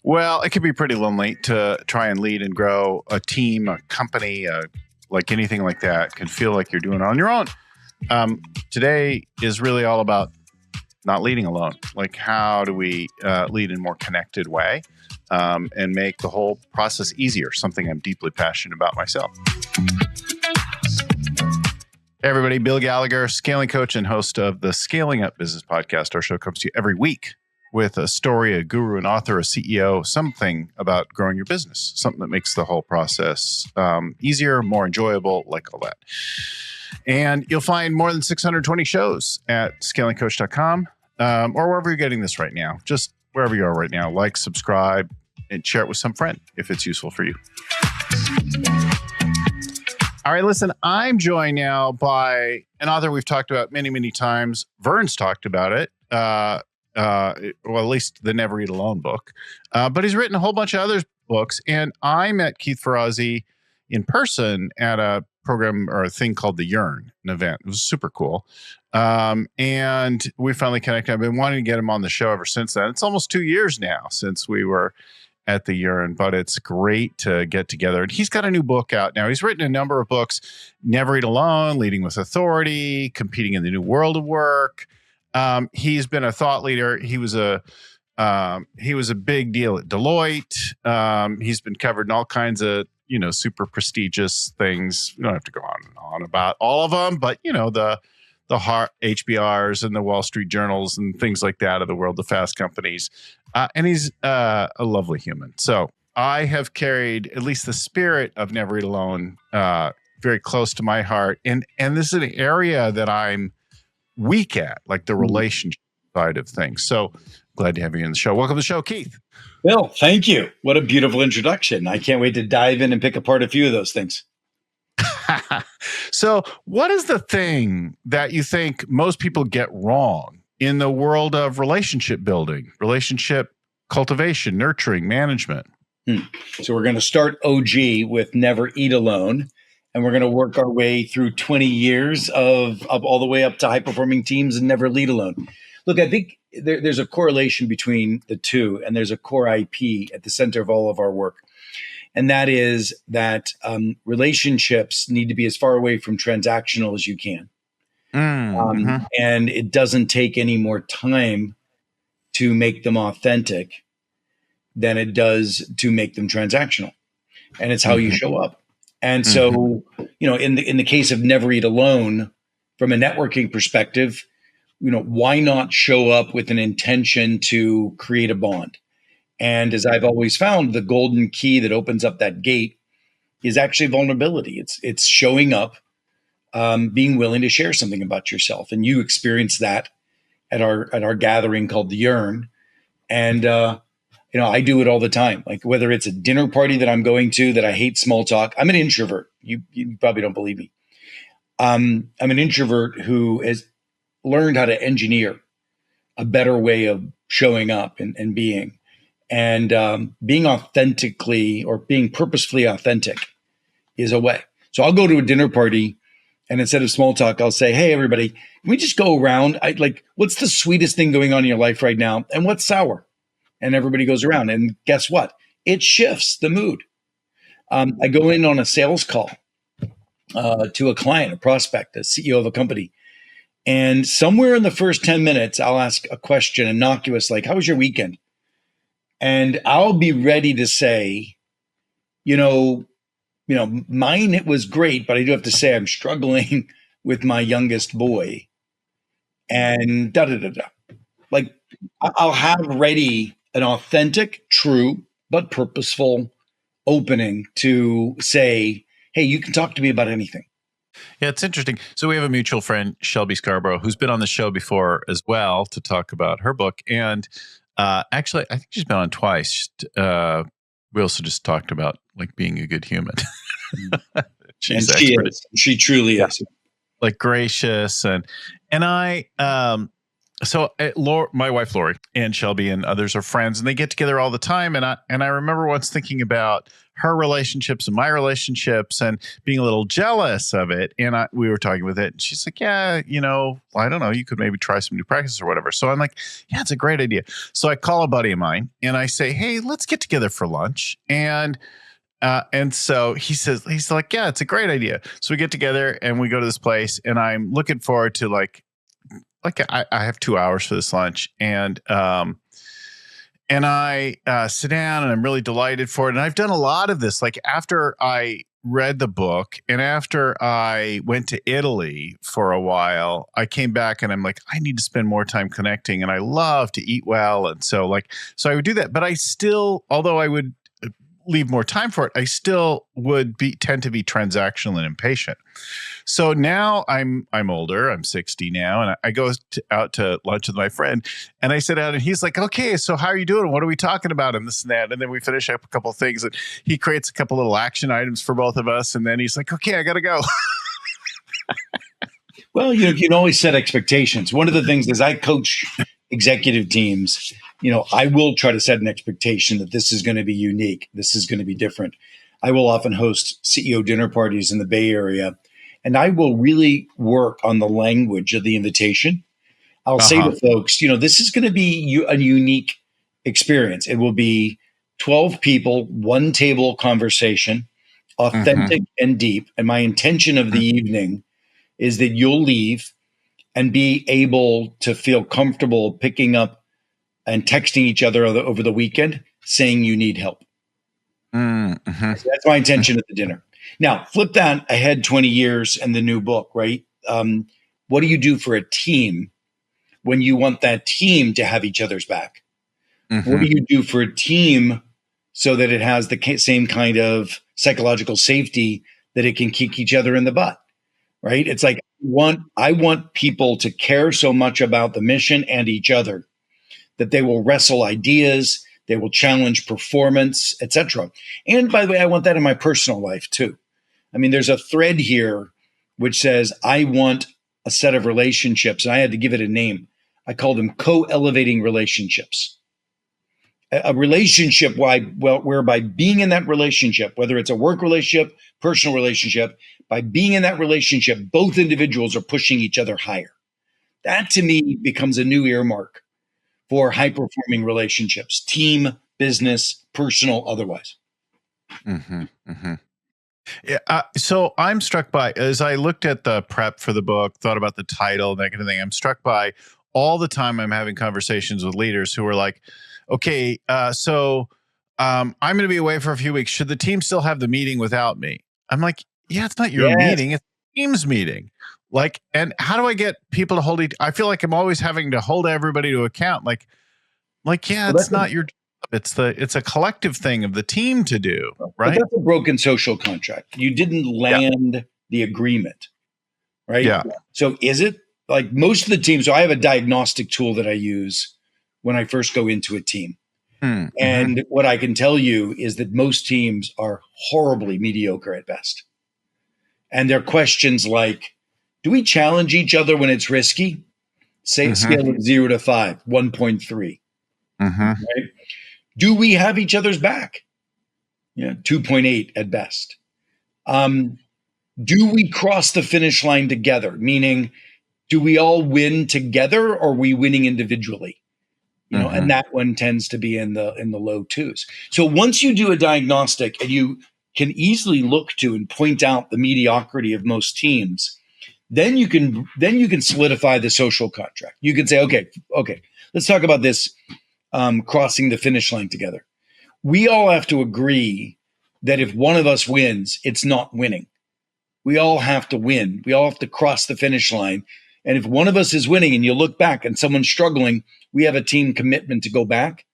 Well, it can be pretty lonely to try and lead and grow a team, a company, like anything like that. It can feel like you're doing it on your own. Today is really all about not leading alone. Like, how do we lead in a more connected way and make the whole process easier? Something I'm deeply passionate about myself. Hey everybody, Bill Gallagher, scaling coach and host of the Scaling Up Business Podcast. Our show comes to you every week with a story, a guru, an author, a CEO, something about growing your business, something that makes the whole process easier, more enjoyable, like all that. And you'll find more than 620 shows at scalingcoach.com or wherever you're getting this right now. Just wherever you are right now, like, subscribe, and share it with some friend if it's useful for you. All right, listen, I'm joined now by an author we've talked about many, many times. Vern's talked about it. Well, at least the Never Eat Alone book. But he's written a whole bunch of other books. And I met Keith Ferrazzi in person at a program or a thing called the Yearn, an event. It was super cool. And we finally connected. I've been wanting to get him on the show ever since then. It's almost 2 years now since we were at the Yearn, but it's great to get together. And he's got a new book out now. He's written a number of books: Never Eat Alone, Leading with Authority, Competing in the New World of Work. He's been a thought leader. He was a big deal at Deloitte. He's been covered in all kinds of, super prestigious things. We don't have to go on and on about all of them, but the HBRs and the Wall Street Journals and things like that of the world, the fast companies. And he's a lovely human. So I have carried at least the spirit of Never Eat Alone very close to my heart. And this is an area that I'm weak at, like the relationship side of things. So glad to have you on the show. Welcome to the show, Keith. Bill, thank you. What a beautiful introduction. I can't wait to dive in and pick apart a few of those things. So what is the thing that you think most people get wrong in the world of relationship building, relationship cultivation, nurturing, management? So we're going to start OG with Never Eat Alone. And we're going to work our way through 20 years of all the way up to high-performing teams and Never Lead Alone. Look, I think there's a correlation between the two, and there's a core IP at the center of all of our work. And that is that relationships need to be as far away from transactional as you can. And it doesn't take any more time to make them authentic than it does to make them transactional. And it's how you show up. And so, in the case of Never Eat Alone, from a networking perspective, why not show up with an intention to create a bond? And as I've always found, the golden key that opens up that gate is actually vulnerability. It's showing up, being willing to share something about yourself. And you experience that at our gathering called the Yearn. And I do it all the time. Like whether it's a dinner party that I'm going to that I hate small talk. I'm an introvert. You probably don't believe me. I'm an introvert who has learned how to engineer a better way of showing up and being. And being authentically or being purposefully authentic is a way. So I'll go to a dinner party and instead of small talk, I'll say, hey, everybody, can we just go around? What's the sweetest thing going on in your life right now? And what's sour? And everybody goes around. And guess what? It shifts the mood. I go in on a sales call to a client, a prospect, a CEO of a company. And somewhere in the first 10 minutes, I'll ask a question innocuous like, how was your weekend? And I'll be ready to say, mine, it was great, but I do have to say I'm struggling with my youngest boy. And da-da-da-da. Like I'll have ready an authentic, true, but purposeful opening to say, hey, you can talk to me about anything. Yeah, it's interesting. So we have a mutual friend, Shelby Scarborough, who's been on the show before as well to talk about her book. And actually, I think she's been on twice. We also just talked about like being a good human. She is. She truly is. Like gracious. And I, my wife, Lori, and Shelby and others are friends, and they get together all the time. And I remember once thinking about her relationships and my relationships and being a little jealous of it. And we were talking with it. And she's like, yeah, I don't know. You could maybe try some new practices or whatever. So I'm like, yeah, it's a great idea. So I call a buddy of mine and I say, hey, let's get together for lunch. And so he's like, yeah, it's a great idea. So we get together and we go to this place and I'm looking forward to like I have 2 hours for this lunch and I sit down and I'm really delighted for it. And I've done a lot of this, like after I read the book and after I went to Italy for a while, I came back and I'm like, I need to spend more time connecting and I love to eat well. And so I would do that, but I still, although I would leave more time for it, I still would tend to be transactional and impatient. So now I'm older, I'm 60 now, and I go out to lunch with my friend and I sit down and he's like, okay, so how are you doing? What are we talking about? And this and that. And then we finish up a couple of things and he creates a couple little action items for both of us. And then he's like, okay, I got to go. Well, you can always set expectations. One of the things is I coach executive teams, I will try to set an expectation that this is going to be unique. This is going to be different. I will often host CEO dinner parties in the Bay Area, and I will really work on the language of the invitation. I'll say to folks, this is going to be a unique experience. It will be 12 people, one table conversation, authentic and deep. And my intention of the evening is that you'll leave and be able to feel comfortable picking up and texting each other over the weekend saying you need help. So that's my intention at the dinner. Now, flip that ahead 20 years and the new book, right? What do you do for a team when you want that team to have each other's back? What do you do for a team so that it has the same kind of psychological safety that it can kick each other in the butt, right? It's like I want people to care so much about the mission and each other that they will wrestle ideas, they will challenge performance, etc. And by the way, I want that in my personal life too. I mean, there's a thread here which says, I want a set of relationships, and I had to give it a name. I called them co-elevating relationships. A relationship whereby being in that relationship, whether it's a work relationship, personal relationship, by being in that relationship, both individuals are pushing each other higher. That to me becomes a new earmark for high-performing relationships, team, business, personal, otherwise. Yeah, so I'm struck by, as I looked at the prep for the book, thought about the title, that kind of thing, I'm struck by all the time I'm having conversations with leaders who are like, okay, so I'm going to be away for a few weeks. Should the team still have the meeting without me? I'm like, yeah, it's not your meeting. It's the team's meeting. Like, and how do I get people to hold it? I feel like I'm always having to hold everybody to account. Like, yeah, well, it's not your job. It's a collective thing of the team to do, right? But that's a broken social contract. You didn't land the agreement, right? Yeah. So is it like most of the teams? So I have a diagnostic tool that I use when I first go into a team. And what I can tell you is that most teams are horribly mediocre at best. And they're questions like, do we challenge each other when it's risky? Say scale of 0 to 5, 1.3. Right? Do we have each other's back? 2.8 at best. Do we cross the finish line together? Meaning, do we all win together or are we winning individually? And that one tends to be in the low 2s. So once you do a diagnostic and you can easily look to and point out the mediocrity of most teams, then you can solidify the social contract. You can say, okay, let's talk about this crossing the finish line together. We all have to agree that if one of us wins, it's not winning. We all have to win. We all have to cross the finish line. And if one of us is winning and you look back and someone's struggling, we have a team commitment to go back,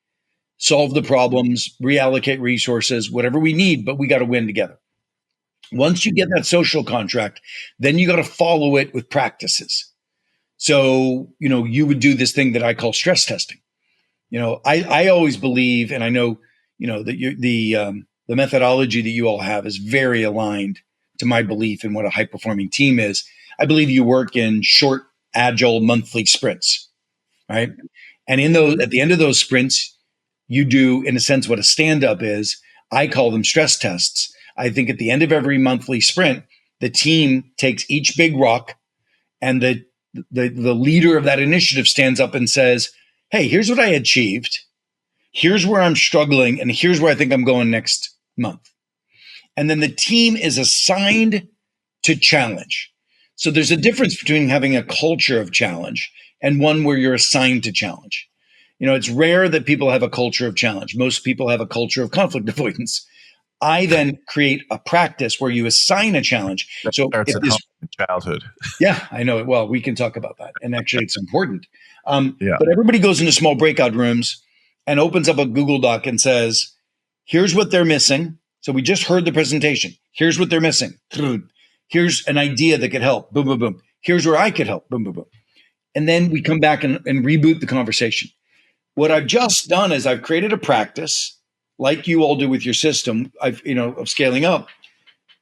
solve the problems, reallocate resources, whatever we need, but we got to win together. Once you get that social contract, then you got to follow it with practices. So, you would do this thing that I call stress testing. I always believe, and I know, that the methodology that you all have is very aligned to my belief in what a high-performing team is. I believe you work in short, agile, monthly sprints, right? And at the end of those sprints, you do, in a sense, what a stand-up is, I call them stress tests. I think at the end of every monthly sprint, the team takes each big rock, and the leader of that initiative stands up and says, hey, here's what I achieved. Here's where I'm struggling, and here's where I think I'm going next month. And then the team is assigned to challenge. So there's a difference between having a culture of challenge and one where you're assigned to challenge. It's rare that people have a culture of challenge. Most people have a culture of conflict avoidance. I then create a practice where you assign a challenge. That so starts at home in childhood. Yeah, I know it. Well, we can talk about that. And actually, it's important. Yeah. But everybody goes into small breakout rooms and opens up a Google Doc and says, here's what they're missing. So we just heard the presentation. Here's what they're missing. Here's an idea that could help. Boom, boom, boom. Here's where I could help. Boom, boom, boom. And then we come back and reboot the conversation. What I've just done is I've created a practice, like you all do with your system, of scaling up.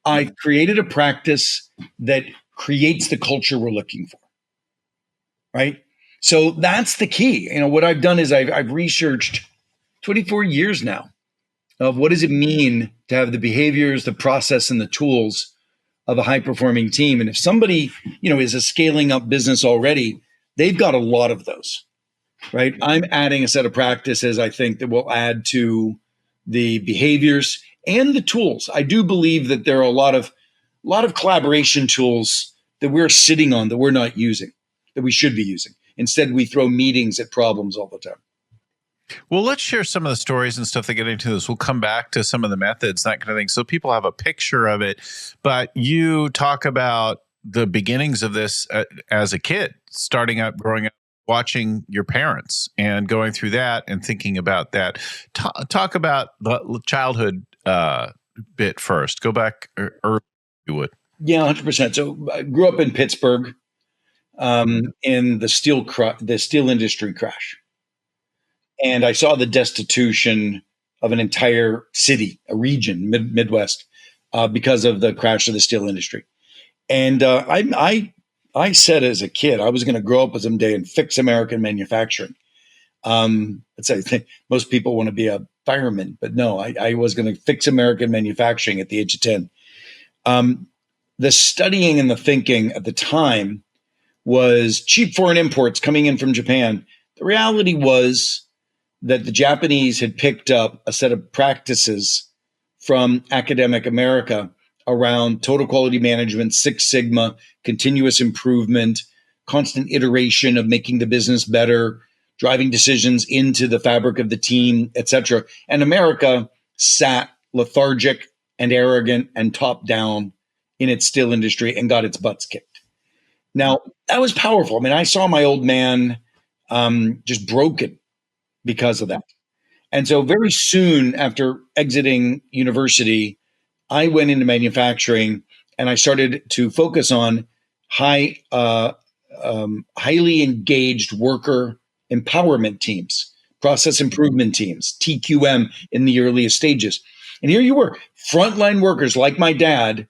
I've created a practice that creates the culture we're looking for, right? So that's the key. What I've done is I've researched 24 years now of what does it mean to have the behaviors, the process, and the tools of a high-performing team. And if somebody, is a scaling up business already, they've got a lot of those, right? I'm adding a set of practices, I think, that will add to the behaviors and the tools. I do believe that there are a lot of collaboration tools that we're sitting on that we're not using, that we should be using. Instead, we throw meetings at problems all the time. Well, let's share some of the stories and stuff that get into this. We'll come back to some of the methods, that kind of thing, so people have a picture of it. But you talk about the beginnings of this as a kid, starting up, growing up, watching your parents and going through that and thinking about that. Talk about the childhood bit first. Go back early, if you would. Yeah, 100%. So I grew up in Pittsburgh in the steel industry crash. And I saw the destitution of an entire city, a region, Midwest, because of the crash of the steel industry. And I said as a kid, I was going to grow up someday and fix American manufacturing. Let's say most people want to be a fireman, but no, I was going to fix American manufacturing at the age of 10. The studying and the thinking at the time was cheap foreign imports coming in from Japan. The reality was that the Japanese had picked up a set of practices from academic America around total quality management, Six Sigma, continuous improvement, constant iteration of making the business better, driving decisions into the fabric of the team, et cetera. And America sat lethargic and arrogant and top down in its steel industry and got its butts kicked. Now, that was powerful. I mean, I saw my old man just broken because of that. And so very soon after exiting university, I went into manufacturing and I started to focus on highly engaged worker empowerment teams, process improvement teams, TQM in the earliest stages. And here you were, frontline workers like my dad,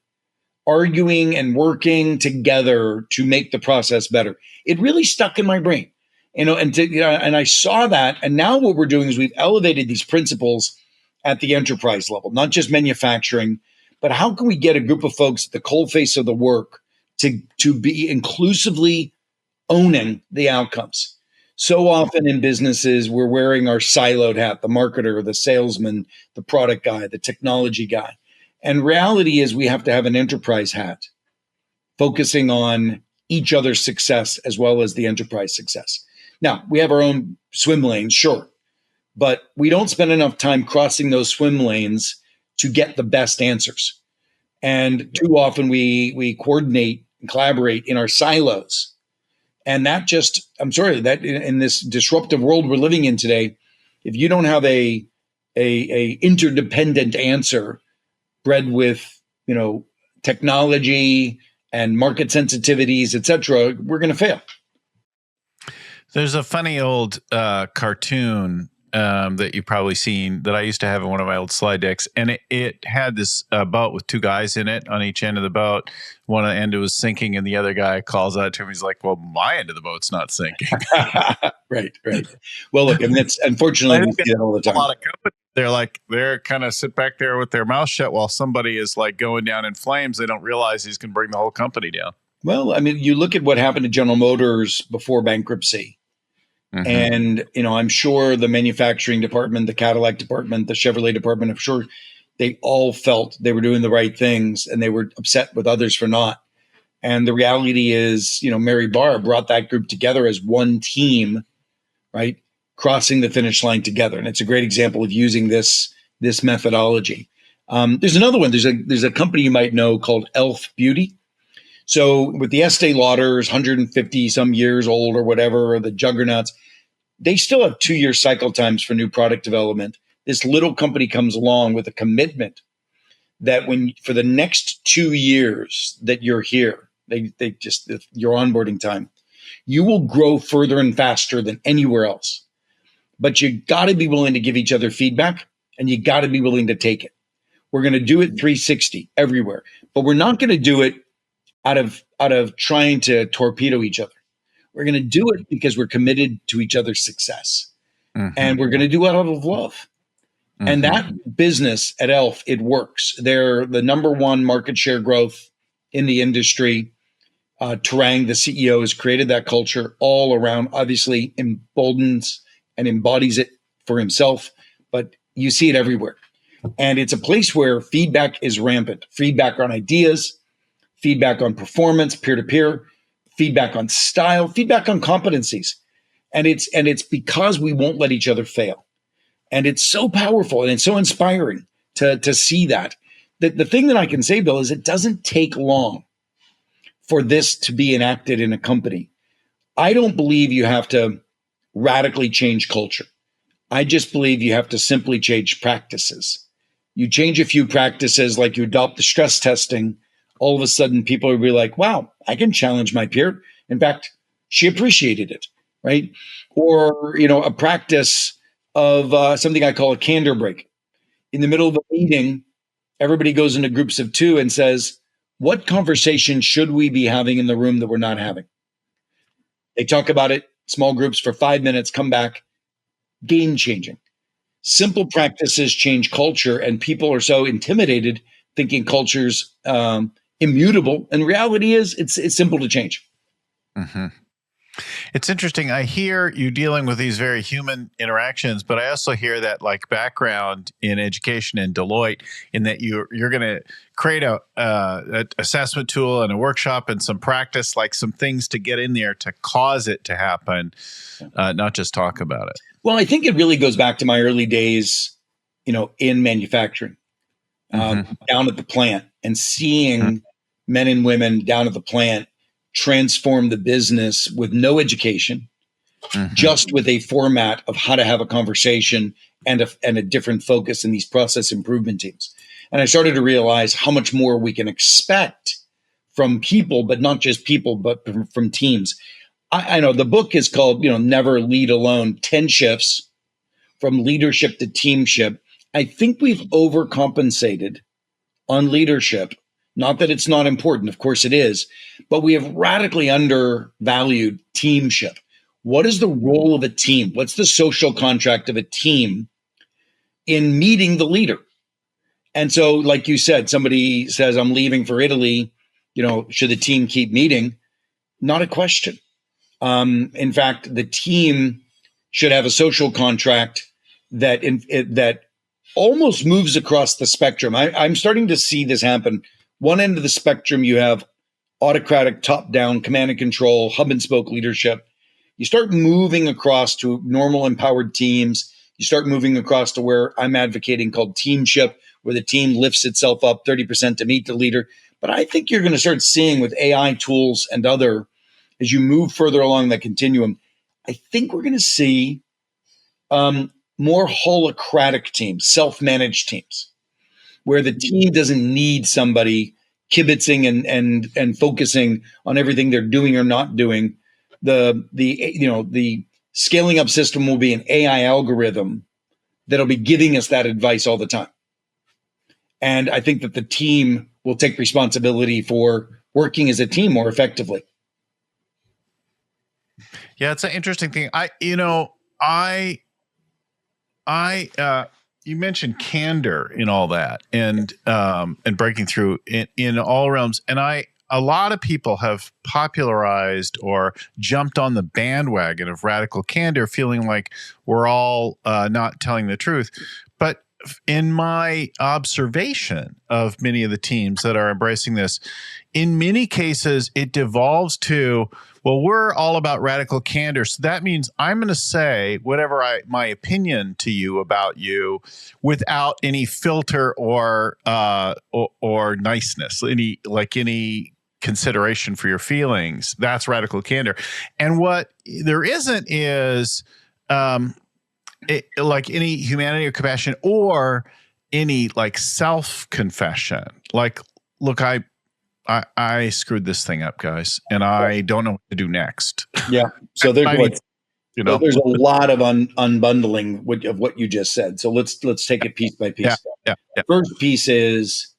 arguing and working together to make the process better. It really stuck in my brain. And I saw that. And now what we're doing is we've elevated these principles at the enterprise level, not just manufacturing, but how can we get a group of folks at the coalface of the work to be inclusively owning the outcomes? So often in businesses, we're wearing our siloed hat, the marketer, the salesman, the product guy, the technology guy. And reality is we have to have an enterprise hat, focusing on each other's success as well as the enterprise success. Now, we have our own swim lanes, sure, but we don't spend enough time crossing those swim lanes to get the best answers. And too often we coordinate and collaborate in our silos. And that that in this disruptive world we're living in today, if you don't have a interdependent answer bred with, technology and market sensitivities, et cetera, we're going to fail. There's a funny old cartoon that you've probably seen that I used to have in one of my old slide decks. And it had this boat with two guys in it on each end of the boat. One end was sinking and the other guy calls out to him. He's like, well, my end of the boat's not sinking. Right. Well, look, and that's unfortunately we see that all the time. A lot of companies, they're kind of sit back there with their mouth shut while somebody is like going down in flames. They don't realize he's going to bring the whole company down. Well, I mean, you look at what happened to General Motors before bankruptcy. Mm-hmm. And, I'm sure the manufacturing department, the Cadillac department, the Chevrolet department, I'm sure they all felt they were doing the right things and they were upset with others for not. And the reality is, Mary Barr brought that group together as one team, right? Crossing the finish line together. And it's a great example of using this methodology. There's another one. There's a company you might know called Elf Beauty. So with the Estee Lauders, 150 some years old or whatever, or the juggernauts, they still have 2-year cycle times for new product development. This little company comes along with a commitment that for the next 2 years that you're here, they just your onboarding time, you will grow further and faster than anywhere else. But you got to be willing to give each other feedback, and you got to be willing to take it. We're going to do it 360 everywhere, but we're not going to do it out of trying to torpedo each other. We're going to do it because we're committed to each other's success. Mm-hmm. And we're going to do it out of love. Mm-hmm. And that business at Elf, it works. They're the number one market share growth in the industry. Tarang, the CEO, has created that culture all around, obviously emboldens and embodies it for himself, but you see it everywhere. And it's a place where feedback is rampant. Feedback on ideas, feedback on performance, peer-to-peer, feedback on style, feedback on competencies. And it's because we won't let each other fail. And it's so powerful and it's so inspiring to see that. The thing that I can say, Bill, is it doesn't take long for this to be enacted in a company. I don't believe you have to radically change culture. I just believe you have to simply change practices. You change a few practices, like you adopt the stress testing, all of a sudden people will be like, wow, I can challenge my peer. In fact, she appreciated it, right? Or, a practice of something I call a candor break. In the middle of a meeting, everybody goes into groups of 2 and says, what conversation should we be having in the room that we're not having? They talk about it, small groups for 5 minutes, come back, game changing. Simple practices change culture, and people are so intimidated thinking culture's immutable. And reality is it's simple to change. Mm-hmm. It's interesting. I hear you dealing with these very human interactions, but I also hear that like background in education in Deloitte, in that you're going to create a assessment tool and a workshop and some practice, like some things to get in there to cause it to happen, not just talk about it. Well, I think it really goes back to my early days, in manufacturing, down at the plant, and seeing men and women down at the plant transform the business with no education, just with a format of how to have a conversation and a different focus in these process improvement teams. And I started to realize how much more we can expect from people, but not just people, but from teams. I know the book is called, Never Lead Alone, 10 Shifts from Leadership to Teamship. I think we've overcompensated on leadership. Not that it's not important, of course it is, but we have radically undervalued teamship. What is the role of a team? What's the social contract of a team in meeting the leader? And so, like you said, somebody says, I'm leaving for Italy, should the team keep meeting? Not a question. In fact, the team should have a social contract that almost moves across the spectrum. I'm starting to see this happen. One end of the spectrum, you have autocratic, top-down, command and control, hub-and-spoke leadership. You start moving across to normal, empowered teams. You start moving across to where I'm advocating called teamship, where the team lifts itself up 30% to meet the leader. But I think you're going to start seeing with AI tools and as you move further along that continuum, I think we're going to see more holocratic teams, self-managed teams, where the team doesn't need somebody kibitzing and focusing on everything they're doing or not doing. The scaling up system will be an AI algorithm that'll be giving us that advice all the time. And I think that the team will take responsibility for working as a team more effectively. Yeah, it's an interesting thing. You mentioned candor in all that, and breaking through in all realms. And a lot of people have popularized or jumped on the bandwagon of radical candor, feeling like we're all not telling the truth. But in my observation of many of the teams that are embracing this, in many cases, it devolves to, well, we're all about radical candor. So that means I'm going to say whatever my opinion to you about you without any filter or niceness, any consideration for your feelings. That's radical candor. And what there isn't is like any humanity or compassion or any like self-confession. Like, look, I screwed this thing up, guys, and I don't know what to do next. Yeah. So there's there's a lot of unbundling of what you just said. So let's take it piece by piece. Yeah. First piece is,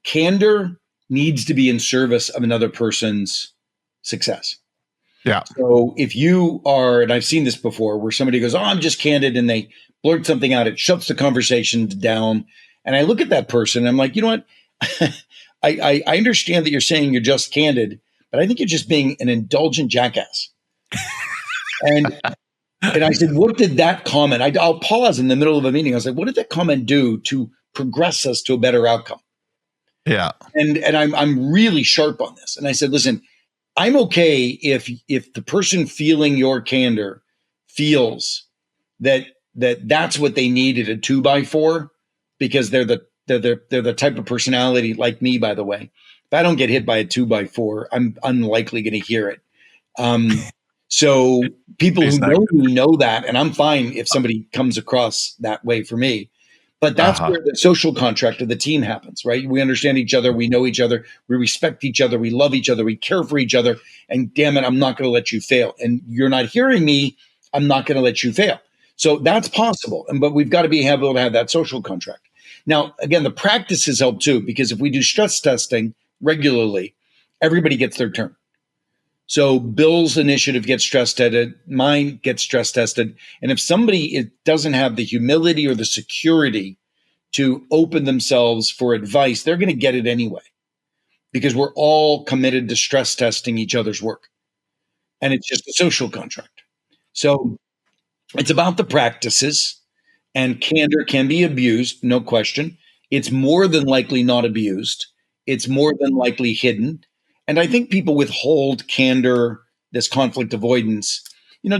candor needs to be in service of another person's success. Yeah. So if you are, and I've seen this before, where somebody goes, "Oh, I'm just candid," and they blurt something out, it shuts the conversation down. And I look at that person, and I'm like, you know what? I understand that you're saying you're just candid, but I think you're just being an indulgent jackass. And I said, what did that comment? I'll pause in the middle of a meeting. I was like, what did that comment do to progress us to a better outcome? Yeah. And I'm really sharp on this. And I said, listen, I'm okay if the person feeling your candor feels that's what they needed, a 2x4, because they're the type of personality like me, by the way. If I don't get hit by a 2x4, I'm unlikely going to hear it. So people who know me know that, and I'm fine if somebody comes across that way for me. But that's where the social contract of the team happens, right? We understand each other. We know each other. We respect each other. We love each other. We care for each other. And damn it, I'm not going to let you fail. And you're not hearing me. I'm not going to let you fail. So that's possible. But we've got to be able to have that social contract. Now, again, the practices help too, because if we do stress testing regularly, everybody gets their turn. So Bill's initiative gets stress tested, mine gets stress tested. And if somebody doesn't have the humility or the security to open themselves for advice, they're going to get it anyway, because we're all committed to stress testing each other's work. And it's just a social contract. So it's about the practices, and candor can be abused, no question. It's more than likely not abused. It's more than likely hidden. And I think people withhold candor, this conflict avoidance,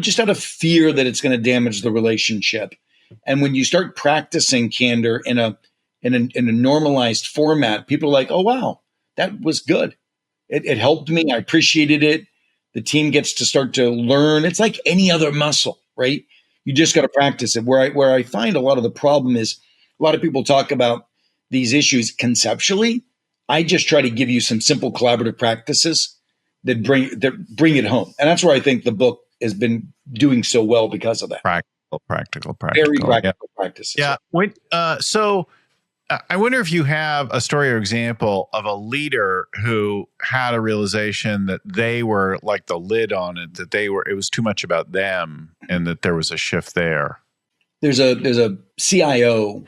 just out of fear that it's going to damage the relationship. And when you start practicing candor in a normalized format, people are like, "Oh, wow, that was good. It helped me. I appreciated it." The team gets to start to learn. It's like any other muscle, right? You just got to practice it. Where I find a lot of the problem is a lot of people talk about these issues conceptually. I just try to give you some simple collaborative practices that bring it home. And that's where I think the book has been doing so well because of that. Practical. Very practical practices. Yeah. So I wonder if you have a story or example of a leader who had a realization that they were like the lid on it, it was too much about them, and that there was a shift there. There's a CIO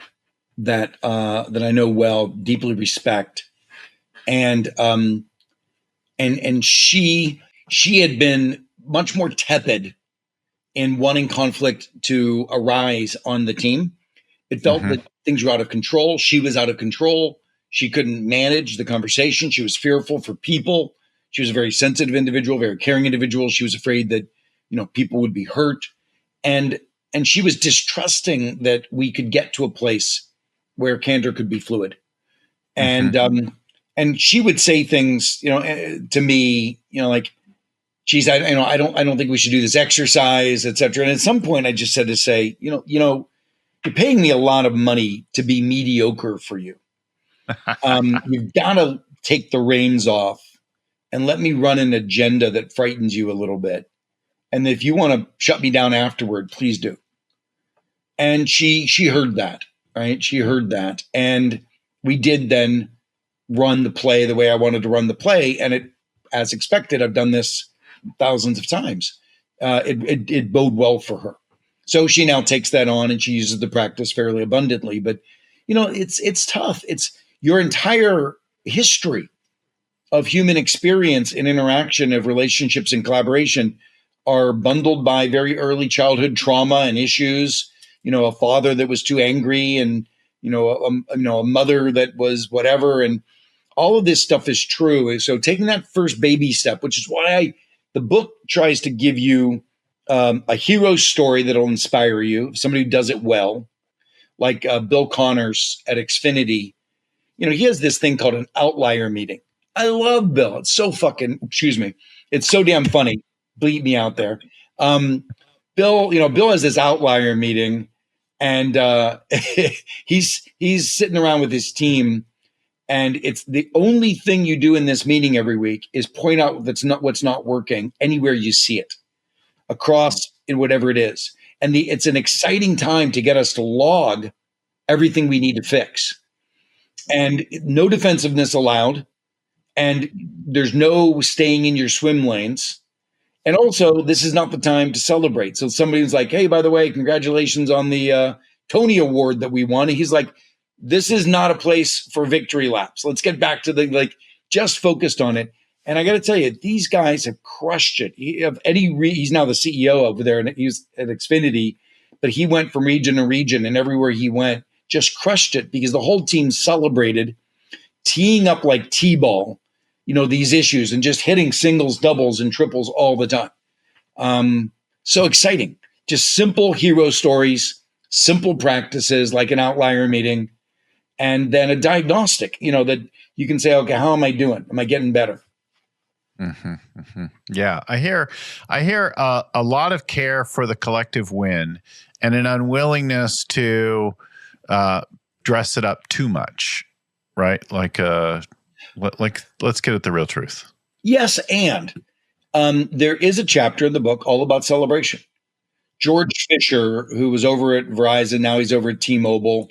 that I know well, deeply respect. And she had been much more tepid in wanting conflict to arise on the team. It felt that things were out of control. She was out of control. She couldn't manage the conversation. She was fearful for people. She was a very sensitive individual, very caring individual. She was afraid that, people would be hurt. And she was distrusting that we could get to a place where candor could be fluid. And she would say things, to me, like, "Geez, I don't think we should do this exercise, et cetera." And at some point, I just had to say, you're paying me a lot of money to be mediocre for you. You've got to take the reins off and let me run an agenda that frightens you a little bit. And if you want to shut me down afterward, please do. And she heard that, right? She heard that. And we did then run the play the way I wanted to run the play. And it, as expected, I've done this thousands of times. It bode well for her. So she now takes that on and she uses the practice fairly abundantly. But, it's tough. It's your entire history of human experience and interaction of relationships and collaboration are bundled by very early childhood trauma and issues. A father that was too angry, and a mother that was whatever, and all of this stuff is true. So taking that first baby step, which is why the book tries to give you a hero story that'll inspire you, somebody who does it well, like Bill Connors at Xfinity. He has this thing called an outlier meeting. I love Bill. It's so it's so damn funny. Bleep me out there. Bill has this outlier meeting, and he's sitting around with his team, and it's the only thing you do in this meeting every week is point out what's not working anywhere you see it across in whatever it is. And it's an exciting time to get us to log everything we need to fix, and no defensiveness allowed. And there's no staying in your swim lanes. And also, this is not the time to celebrate. So somebody's like, hey, by the way, congratulations on the Tony Award that we won. And he's like, this is not a place for victory laps. Let's get back to just focused on it. And I got to tell you, these guys have crushed it. He's now the CEO over there, and he's at Xfinity, but he went from region to region, and everywhere he went, just crushed it because the whole team celebrated teeing up like T-ball, these issues and just hitting singles, doubles, and triples all the time. So exciting. Just simple hero stories, simple practices like an outlier meeting, and then a diagnostic, that you can say, okay, how am I doing? Am I getting better? Mm-hmm, mm-hmm. Yeah, I hear a lot of care for the collective win and an unwillingness to dress it up too much, right? Like let's get at the real truth. Yes, and there is a chapter in the book all about celebration. George Fisher, who was over at Verizon, now he's over at T-Mobile.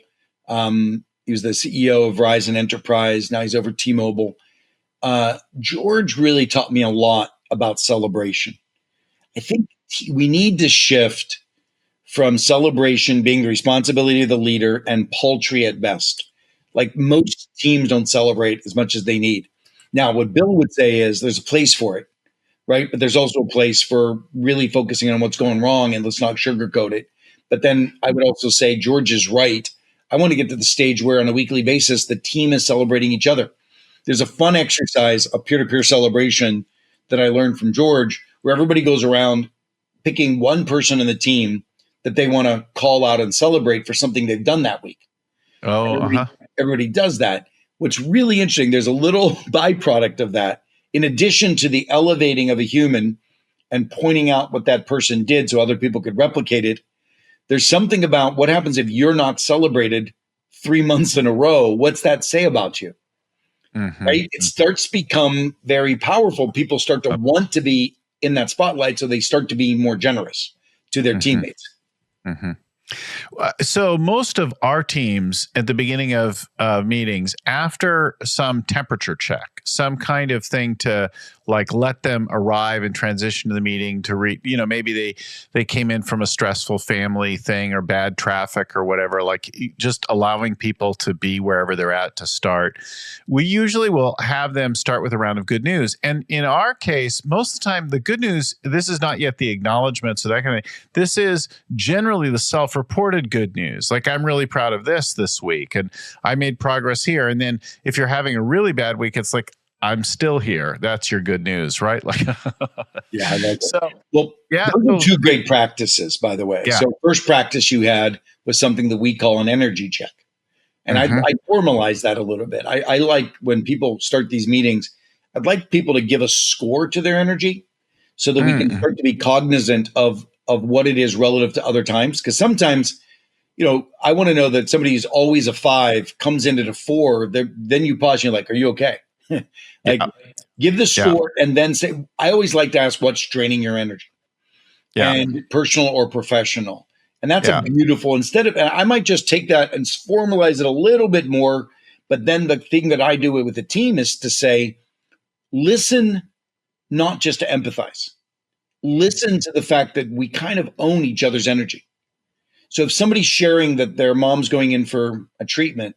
He was the CEO of Verizon Enterprise. Now he's over at T-Mobile. George really taught me a lot about celebration. I think we need to shift from celebration being the responsibility of the leader and paltry at best. Like most teams don't celebrate as much as they need. Now, what Bill would say is there's a place for it, right? But there's also a place for really focusing on what's going wrong and let's not sugarcoat it. But then I would also say George is right. I want to get to the stage where on a weekly basis, the team is celebrating each other. There's a fun exercise, a peer-to-peer celebration that I learned from George, where everybody goes around picking one person in the team that they want to call out and celebrate for something they've done that week. Oh, everybody does that. What's really interesting, there's a little byproduct of that. In addition to the elevating of a human and pointing out what that person did so other people could replicate it, there's something about what happens if you're not celebrated 3 months in a row. What's that say about you? Mm-hmm. Right? It starts to become very powerful. People start to want to be in that spotlight, so they start to be more generous to their teammates. Mm-hmm. So most of our teams at the beginning of meetings, after some temperature check, some kind of thing to like let them arrive and transition to the meeting to maybe they came in from a stressful family thing or bad traffic or whatever, like just allowing people to be wherever they're at to start. We usually will have them start with a round of good news. And in our case, most of the time, the good news, this is not yet the acknowledgement, so that kind of thing. This is generally the self-reported good news. Like, I'm really proud of this week, and I made progress here. And then if you're having a really bad week, it's like, I'm still here. That's your good news, right? Like, yeah. Those are two great practices, by the way. Yeah. So first practice you had was something that we call an energy check. And I formalize that a little bit. I like when people start these meetings, I'd like people to give a score to their energy so that we can start to be cognizant of what it is relative to other times. Because sometimes, I want to know that somebody who's always a 5 comes in at a 4. Then you pause and you're like, are you okay? Give the score and then say, I always like to ask what's draining your energy and personal or professional. And that's a beautiful, instead of, I might just take that and formalize it a little bit more. But then the thing that I do with the team is to say, listen, not just to empathize. Listen to the fact that we kind of own each other's energy. So if somebody's sharing that their mom's going in for a treatment,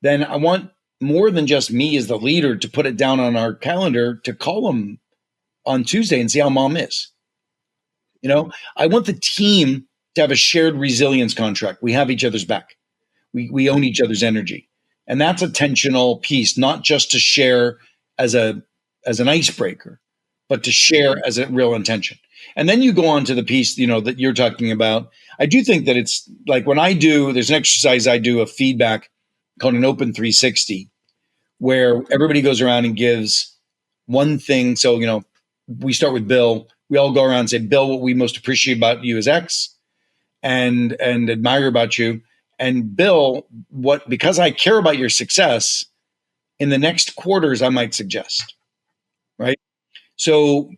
then I want more than just me as the leader to put it down on our calendar to call them on Tuesday and see how mom is. I want the team to have a shared resilience contract. We have each other's back. We own each other's energy. And that's a tensional piece, not just to share as an icebreaker, but to share as a real intention. And then you go on to the piece, that you're talking about. I do think that it's like there's an exercise I do of feedback called an Open 360, where everybody goes around and gives one thing. So, we start with Bill. We all go around and say, Bill, what we most appreciate about you is X and admire about you. And Bill, because I care about your success, in the next quarters, I might suggest, right? So,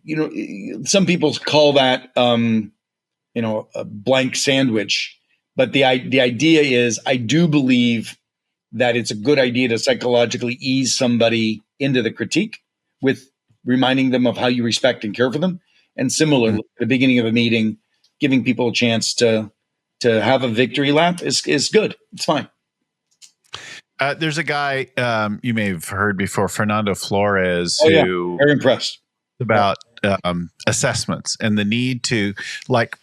some people call that, a blank sandwich. But the idea is, I do believe that it's a good idea to psychologically ease somebody into the critique with reminding them of how you respect and care for them. And similarly, at the beginning of a meeting, giving people a chance to have a victory lap is good. It's fine. There's a guy you may have heard before, Fernando Flores, who very impressed about assessments and the need to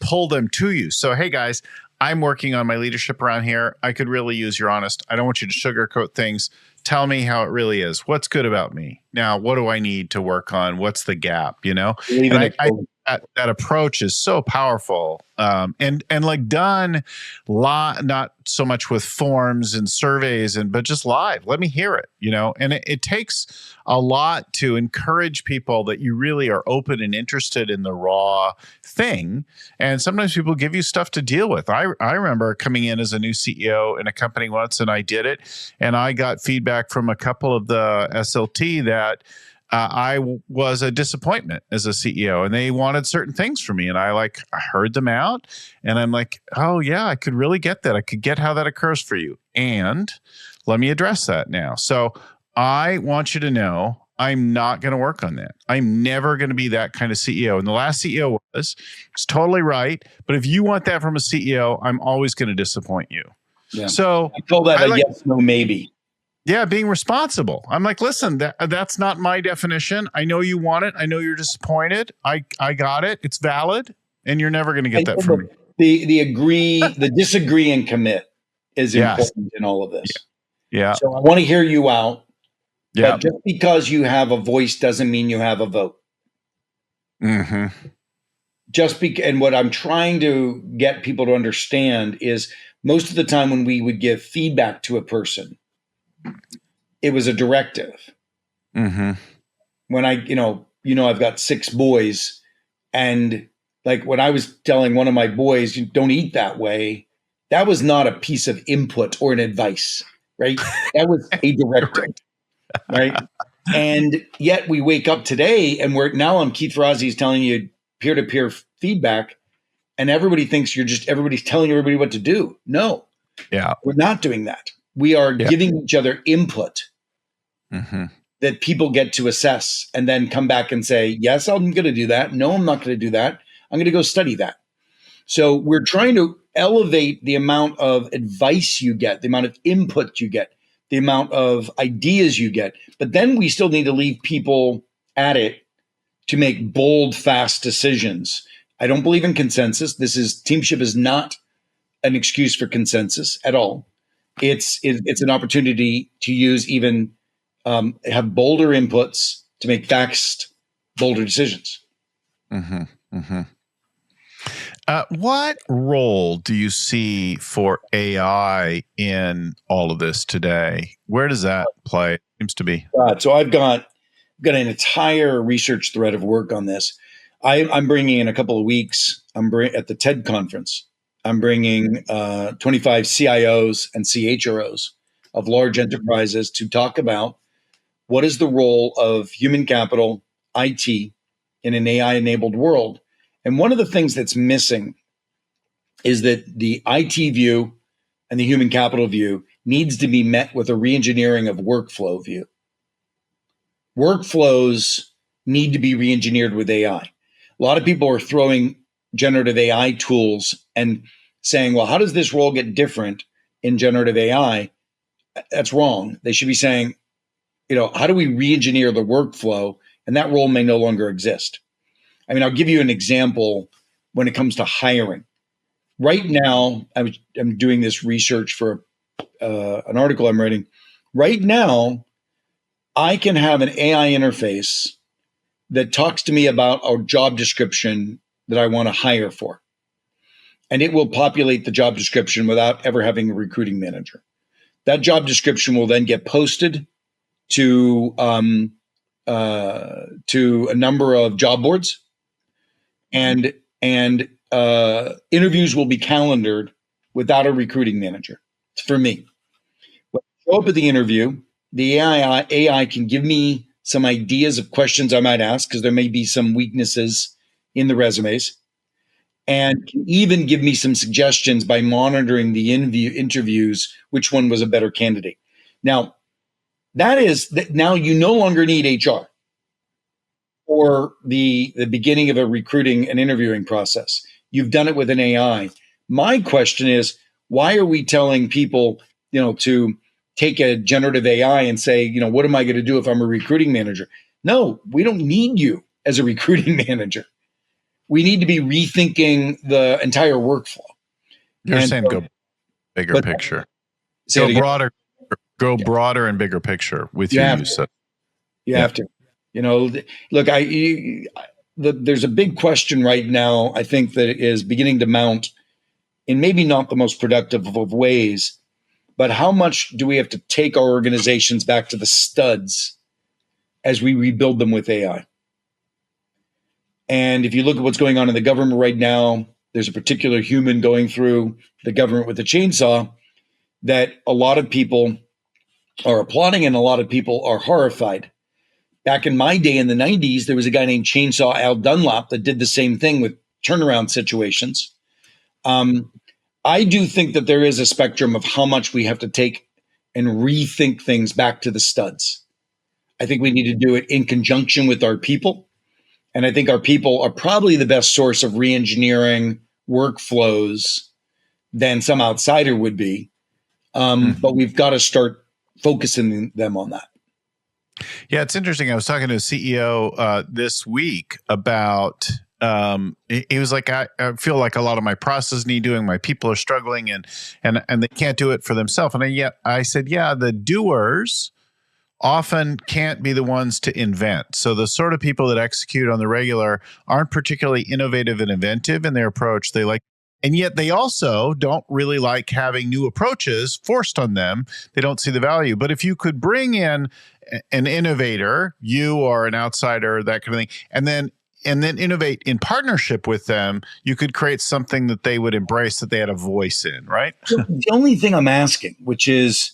pull them to you. So, hey guys, I'm working on my leadership around here. I could really use your honest. I don't want you to sugarcoat things. Tell me how it really is. What's good about me? Now, what do I need to work on? What's the gap? That approach is so powerful, and done not so much with forms and surveys but just live. Let me hear it, and it takes a lot to encourage people that you really are open and interested in the raw thing. And sometimes people give you stuff to deal with. I remember coming in as a new CEO in a company once, and I did it, and I got feedback from a couple of the SLT that I was a disappointment as a CEO, and they wanted certain things from me. And I heard them out, and I'm like, oh yeah, I could really get that. I could get how that occurs for you. And let me address that now. So I want you to know I'm not going to work on that. I'm never going to be that kind of CEO. And the last CEO was totally right. But if you want that from a CEO, I'm always going to disappoint you. Yeah. So I call that a yes, no, maybe. Yeah, being responsible. I'm like, listen, that's not my definition. I know you want it. I know you're disappointed. I got it. It's valid, and you're never going to get that from me. The disagree and commit is important in all of this. Yeah. So I want to hear you out. Yeah. But just because you have a voice doesn't mean you have a vote. Mm-hmm. And what I'm trying to get people to understand is most of the time when we would give feedback to a person, it was a directive. Mm-hmm. When I've got 6 boys, and when I was telling one of my boys, you don't eat that way, that was not a piece of input or an advice, right? That was a directive, right? And yet we wake up today and I'm Keith Ferrazzi is telling you peer-to-peer feedback, and everybody thinks everybody's telling everybody what to do. No, we're not doing that. We are giving each other input that people get to assess and then come back and say, yes, I'm going to do that. No, I'm not going to do that. I'm going to go study that. So we're trying to elevate the amount of advice you get, the amount of input you get, the amount of ideas you get. But then we still need to leave people at it to make bold, fast decisions. I don't believe in consensus. Teamship is not an excuse for consensus at all. It's an opportunity to use have bolder inputs to make fast, bolder decisions. Mm-hmm. Mm-hmm. What role do you see for AI in all of this today? Where does that play? Seems to be. So I've got an entire research thread of work on this. I'm bringing in a couple of weeks. At the TED conference. I'm bringing 25 CIOs and CHROs of large enterprises to talk about what is the role of human capital, IT, in an AI-enabled world. And one of the things that's missing is that the IT view and the human capital view needs to be met with a reengineering of workflow view. Workflows need to be reengineered with AI. A lot of people are throwing generative AI tools and saying, well, how does this role get different in generative AI? That's wrong. They should be saying, how do we re-engineer the workflow? And that role may no longer exist. I mean, I'll give you an example when it comes to hiring. Right now, I'm doing this research for an article I'm writing. Right now, I can have an AI interface that talks to me about a job description that I want to hire for. And it will populate the job description without ever having a recruiting manager. That job description will then get posted to a number of job boards, and interviews will be calendared without a recruiting manager. For me, when I show up at the interview, the AI can give me some ideas of questions I might ask, because there may be some weaknesses in the resumes, and can even give me some suggestions by monitoring the interviews, which one was a better candidate. Now, now you no longer need HR for the beginning of a recruiting and interviewing process. You've done it with an AI. My question is, why are we telling people, to take a generative AI and say, what am I going to do if I'm a recruiting manager? No, we don't need you as a recruiting manager. We need to be rethinking the entire workflow. You're saying go bigger picture. Go broader and bigger picture with your use. You have to. Look, there's a big question right now, I think, that is beginning to mount in maybe not the most productive of ways, but how much do we have to take our organizations back to the studs as we rebuild them with AI? And if you look at what's going on in the government right now, there's a particular human going through the government with a chainsaw that a lot of people are applauding and a lot of people are horrified. Back in my day in the 90s, there was a guy named Chainsaw Al Dunlap that did the same thing with turnaround situations. I do think that there is a spectrum of how much we have to take and rethink things back to the studs. I think we need to do it in conjunction with our people. And I think our people are probably the best source of re-engineering workflows than some outsider would be. But we've got to start focusing them on that. Yeah, it's interesting. I was talking to a CEO this week about, he was like, I feel like a lot of my process need doing. My people are struggling and they can't do it for themselves. And I said, yeah, the doers often can't be the ones to invent. So the sort of people that execute on the regular aren't particularly innovative and inventive in their approach. And yet they also don't really like having new approaches forced on them. They don't see the value. But if you could bring in an innovator, you or an outsider, that kind of thing, and then innovate in partnership with them, you could create something that they would embrace, that they had a voice in, right? The only thing I'm asking, which is,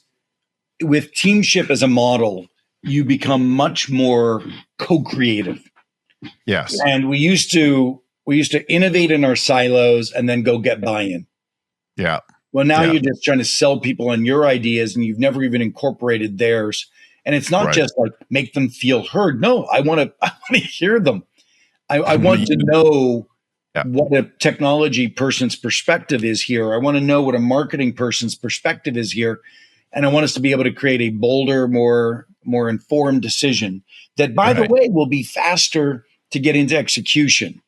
with Teamship as a model, you become much more co-creative. Yes. And we used to innovate in our silos and then go get buy-in. Yeah. Well, now you're just trying to sell people on your ideas and you've never even incorporated theirs. And it's not just like make them feel heard. No, I want to hear them. I want to know what a technology person's perspective is here. I want to know what a marketing person's perspective is here. And I want us to be able to create a bolder, more informed decision that, by the way, will be faster to get into execution.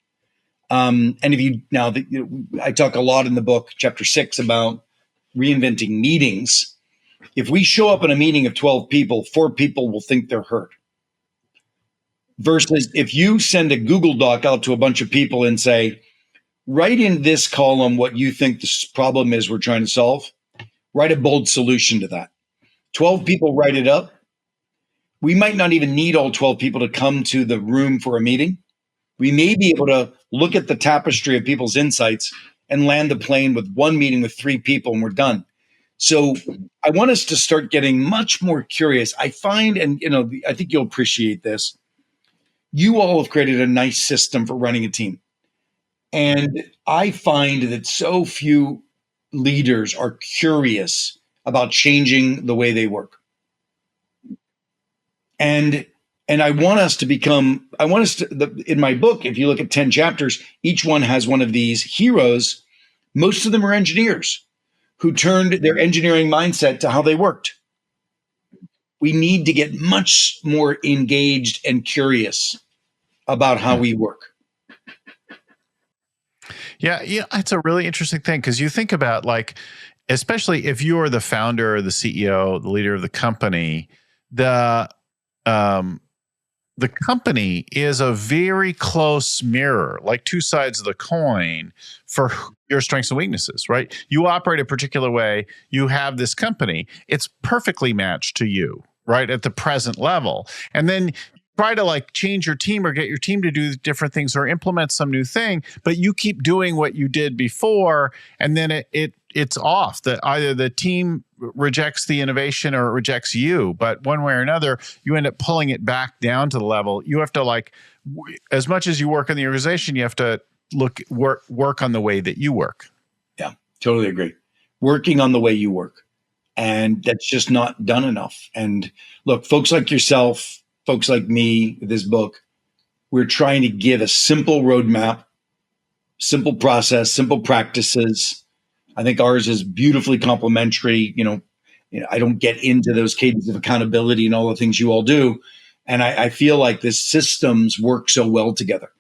And I talk a lot in the book, chapter 6, about reinventing meetings. If we show up in a meeting of 12 people, 4 people will think they're heard. Versus if you send a Google Doc out to a bunch of people and say, write in this column what you think this problem is we're trying to solve, write a bold solution to that. 12 people write it up. We might not even need all 12 people to come to the room for a meeting. We may be able to look at the tapestry of people's insights and land the plane with one meeting with 3 people and we're done. So I want us to start getting much more curious. I find, and I think you'll appreciate this, you all have created a nice system for running a team. And I find that so few leaders are curious about changing the way they work. And I want us to become, in my book, if you look at 10 chapters, each one has one of these heroes. Most of them are engineers who turned their engineering mindset to how they worked. We need to get much more engaged and curious about how we work. Yeah, it's a really interesting thing because you think about, like, especially if you're the founder or the CEO, the leader of the company, the company is a very close mirror, like two sides of the coin for your strengths and weaknesses, right? You operate a particular way, you have this company, it's perfectly matched to you, right, at the present level. And then try to like change your team or get your team to do different things or implement some new thing, but you keep doing what you did before, and then it's off. That either the team rejects the innovation or it rejects you, but one way or another, you end up pulling it back down to the level. You have to, like, as much as you work in the organization, you have to work on the way that you work. Yeah, totally agree. Working on the way you work. And that's just not done enough. And look, folks like yourself, folks like me, this book, we're trying to give a simple roadmap, simple process, simple practices. I think ours is beautifully complementary. I don't get into those cadence of accountability and all the things you all do. And I feel like the systems work so well together.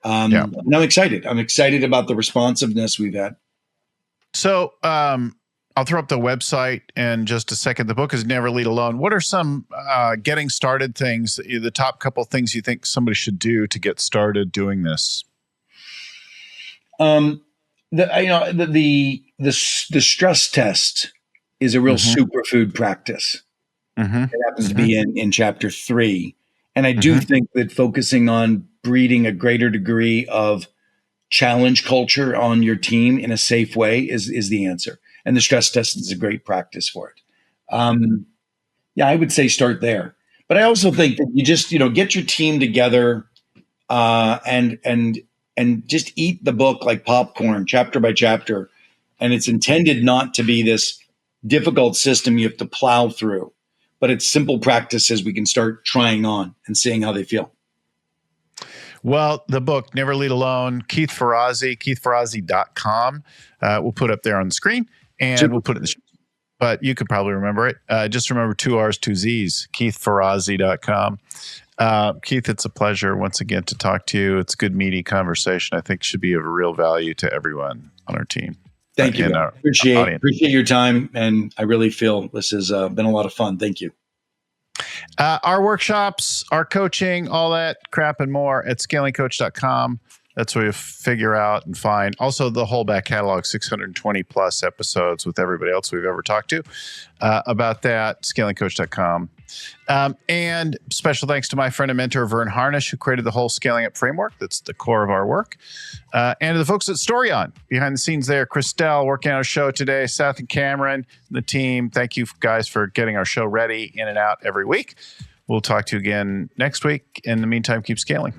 And I'm excited. I'm excited about the responsiveness we've had. So, I'll throw up the website in just a second. The book is Never Lead Alone. What are some getting started things, the top couple things you think somebody should do to get started doing this? The stress test is a real superfood practice. It happens to be in chapter 3. And I do think that focusing on breeding a greater degree of challenge culture on your team in a safe way is the answer. And the stress test is a great practice for it. I would say start there. But I also think that you just, get your team together and just eat the book like popcorn, chapter by chapter. And it's intended not to be this difficult system you have to plow through, but it's simple practices we can start trying on and seeing how they feel. Well, the book, Never Lead Alone, Keith Ferrazzi, keithferrazzi.com. We'll put up there on the screen, and we'll put it in the show. But you could probably remember it. Just remember 2 R's, 2 Z's, keithferrazzi.com. Keith, it's a pleasure once again to talk to you. It's a good, meaty conversation. I think should be of real value to everyone on our team. Thank you. Appreciate your time. And I really feel this has been a lot of fun. Thank you. Our workshops, our coaching, all that crap and more at scalingcoach.com. That's where you figure out and find also the whole back catalog, 620 plus episodes with everybody else we've ever talked to about that, scalingcoach.com. And special thanks to my friend and mentor, Vern Harnish, who created the whole Scaling Up framework. That's the core of our work. And to the folks at StoryOn, behind the scenes there, Christelle working on our show today, Seth and Cameron, the team. Thank you guys for getting our show ready in and out every week. We'll talk to you again next week. In the meantime, keep scaling.